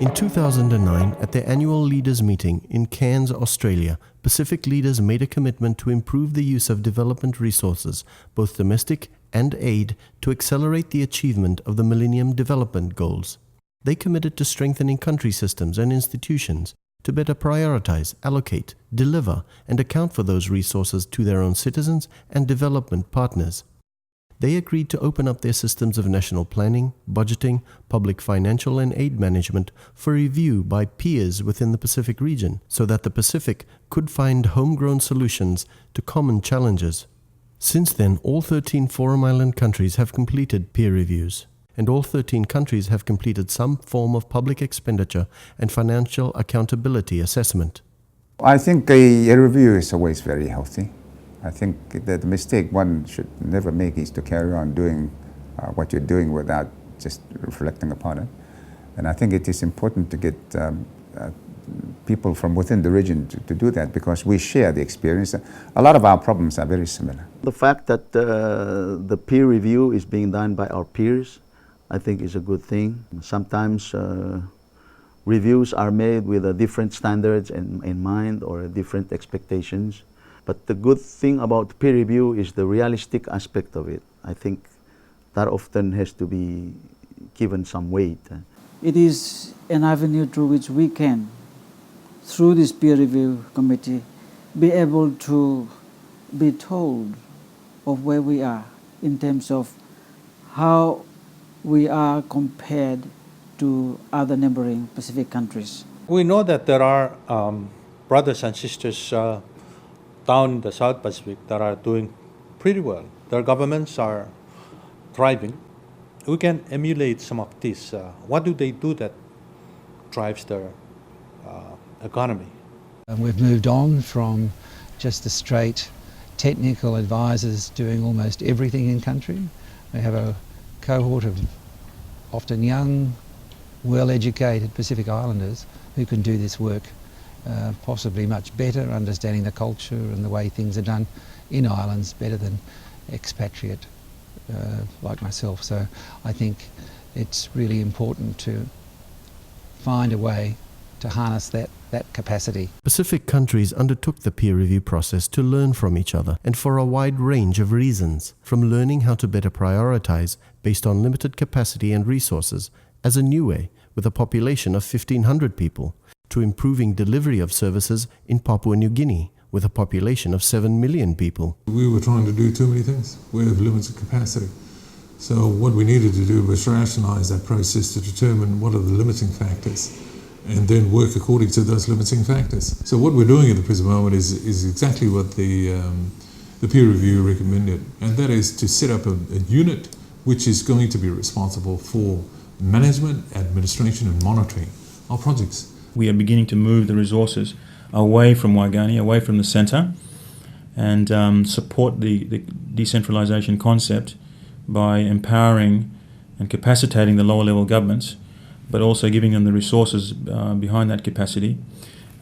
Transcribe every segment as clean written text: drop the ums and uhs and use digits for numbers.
In 2009, at their annual leaders' meeting in Cairns, Australia, Pacific leaders made a commitment to improve the use of development resources, both domestic and aid, to accelerate the achievement of the Millennium Development Goals. They committed to strengthening country systems and institutions to better prioritize, allocate, deliver, and account for those resources to their own citizens and development partners. They agreed to open up their systems of national planning, budgeting, public financial and aid management for review by peers within the Pacific region, so that the Pacific could find homegrown solutions to common challenges. Since then, all 13 Forum Island countries have completed peer reviews, and all 13 countries have completed some form of public expenditure and financial accountability assessment. I think a review is always very healthy. I think that the mistake one should never make is to carry on doing what you're doing without just reflecting upon it. And I think it is important to get people from within the region to do that, because we share the experience. A lot of our problems are very similar. The fact that the peer review is being done by our peers, I think is a good thing. Sometimes reviews are made with different standards in mind or different expectations. But the good thing about peer review is the realistic aspect of it. I think that often has to be given some weight. It is an avenue through which we can, through this peer review committee, be able to be told of where we are in terms of how we are compared to other neighboring Pacific countries. We know that there are brothers and sisters down in the South Pacific that are doing pretty well. Their governments are thriving. We can emulate some of this. What do they do that drives their economy? And we've moved on from just the straight technical advisors doing almost everything in country. We have a cohort of often young, well-educated Pacific Islanders who can do this work possibly much better, understanding the culture and the way things are done in islands better than expatriate like myself. So I think it's really important to find a way to harness that capacity. Pacific countries undertook the peer review process to learn from each other, and for a wide range of reasons, from learning how to better prioritize based on limited capacity and resources as a Niue with a population of 1,500 people, to improving delivery of services in Papua New Guinea with a population of 7 million people. We were trying to do too many things. We have limited capacity. So what we needed to do was rationalize that process to determine what are the limiting factors and then work according to those limiting factors. So what we're doing at the present moment is exactly what the peer review recommended, and that is to set up a unit which is going to be responsible for management, administration and monitoring our projects. We are beginning to move the resources away from Waigani, away from the centre, and support the decentralisation concept by empowering and capacitating the lower level governments, but also giving them the resources behind that capacity,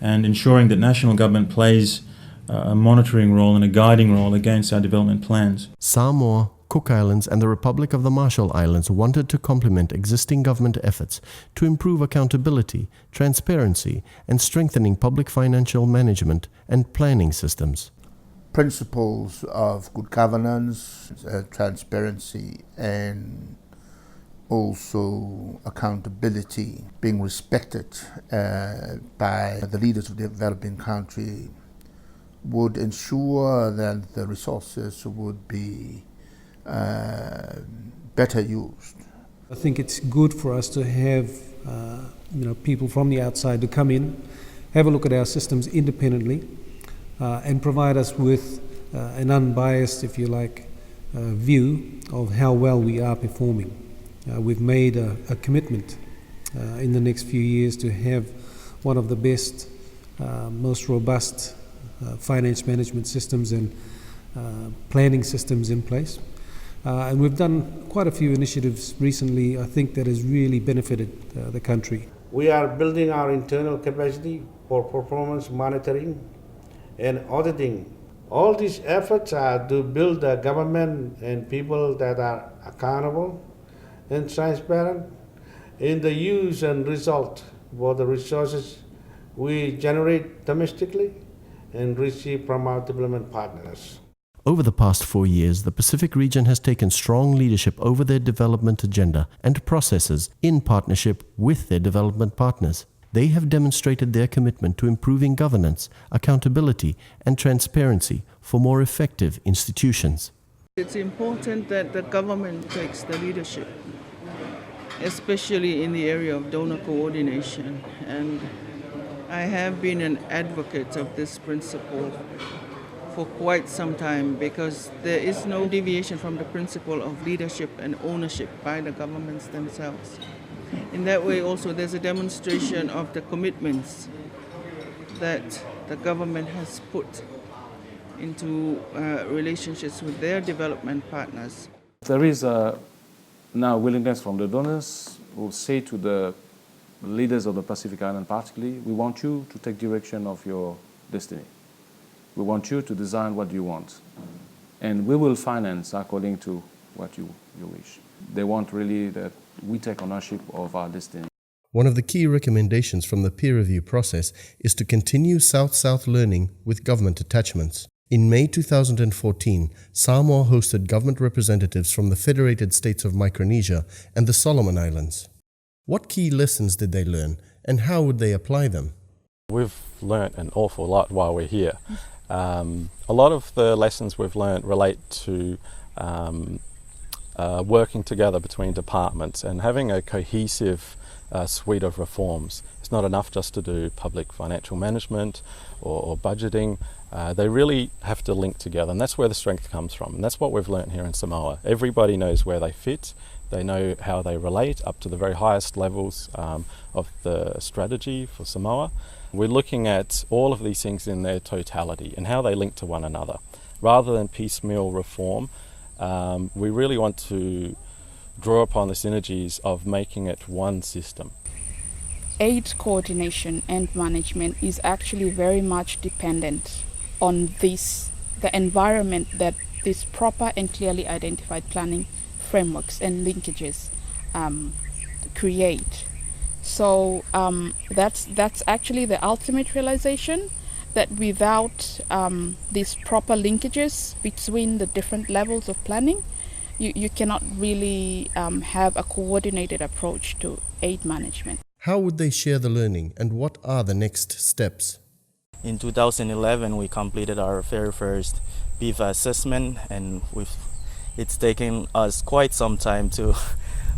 and ensuring that national government plays a monitoring role and a guiding role against our development plans. Samoa, Cook Islands and the Republic of the Marshall Islands wanted to complement existing government efforts to improve accountability, transparency, and strengthening public financial management and planning systems. Principles of good governance, transparency, and also accountability being respected by the leaders of the developing country would ensure that the resources would be better used. I think it's good for us to have people from the outside to come in, have a look at our systems independently, and provide us with an unbiased, if you like, view of how well we are performing. We've made a commitment in the next few years to have one of the best, most robust finance management systems and planning systems in place. And we've done quite a few initiatives recently, I think, that has really benefited the country. We are building our internal capacity for performance monitoring and auditing. All these efforts are to build a government and people that are accountable and transparent in the use and result for the resources we generate domestically and receive from our development partners. Over the past 4 years, the Pacific region has taken strong leadership over their development agenda and processes in partnership with their development partners. They have demonstrated their commitment to improving governance, accountability, and transparency for more effective institutions. It's important that the government takes the leadership, especially in the area of donor coordination. And I have been an advocate of this principle for quite some time, because there is no deviation from the principle of leadership and ownership by the governments themselves. In that way also there's a demonstration of the commitments that the government has put into relationships with their development partners. There is now willingness from the donors who say to the leaders of the Pacific Island particularly, we want you to take direction of your destiny. We want you to design what you want, and we will finance according to what you wish. They want really that we take ownership of our destiny. One of the key recommendations from the peer review process is to continue South-South learning with government attachments. In May 2014, Samoa hosted government representatives from the Federated States of Micronesia and the Solomon Islands. What key lessons did they learn, and how would they apply them? We've learnt an awful lot while we're here. A lot of the lessons we've learnt relate to working together between departments and having a cohesive suite of reforms. It's not enough just to do public financial management or budgeting. They really have to link together, and that's where the strength comes from. And that's what we've learnt here in Samoa. Everybody knows where they fit. They know how they relate up to the very highest levels of the strategy for Samoa. We're looking at all of these things in their totality and how they link to one another. Rather than piecemeal reform, we really want to draw upon the synergies of making it one system. Aid coordination and management is actually very much dependent on the environment that these proper and clearly identified planning frameworks and linkages create. So that's actually the ultimate realization, that without these proper linkages between the different levels of planning, you cannot really have a coordinated approach to aid management. How would they share the learning, and what are the next steps? In 2011, we completed our very first BIFA assessment, and it's taken us quite some time to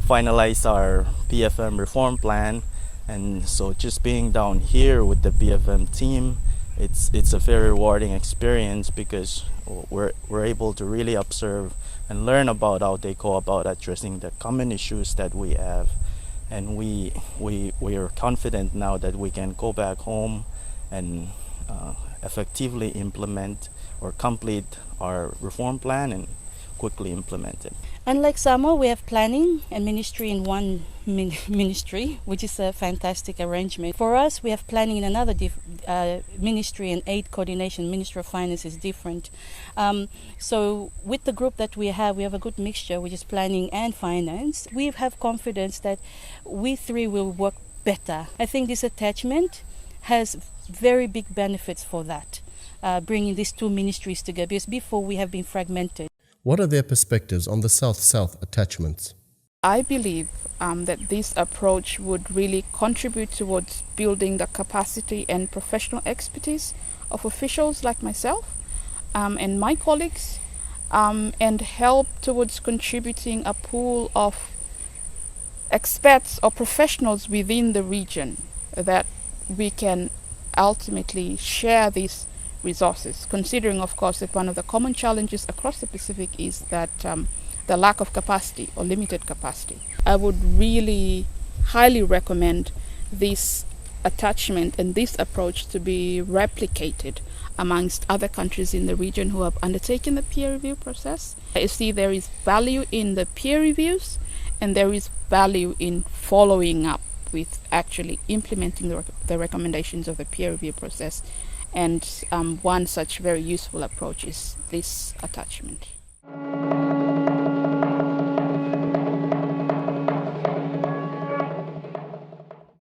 finalize our PFM reform plan. And so just being down here with the PFM team, it's a very rewarding experience, because we're able to really observe and learn about how they go about addressing the common issues that we have. And we are confident now that we can go back home and effectively implement or complete our reform plan and quickly implement it. Unlike Samoa, we have planning and ministry in one ministry, which is a fantastic arrangement. For us, we have planning in another ministry, and aid coordination, Ministry of Finance, is different. So with the group that we have a good mixture, which is planning and finance. We have confidence that we three will work better. I think this attachment has very big benefits for that, bringing these two ministries together, because before we have been fragmented. What are their perspectives on the South-South attachments? I believe that this approach would really contribute towards building the capacity and professional expertise of officials like myself and my colleagues, and help towards contributing a pool of experts or professionals within the region that we can ultimately share these resources, considering of course that one of the common challenges across the Pacific is that the lack of capacity or limited capacity. I would really highly recommend this attachment and this approach to be replicated amongst other countries in the region who have undertaken the peer review process. You see, there is value in the peer reviews, and there is value in following up with actually implementing the recommendations of the peer review process. And one such very useful approach is this attachment.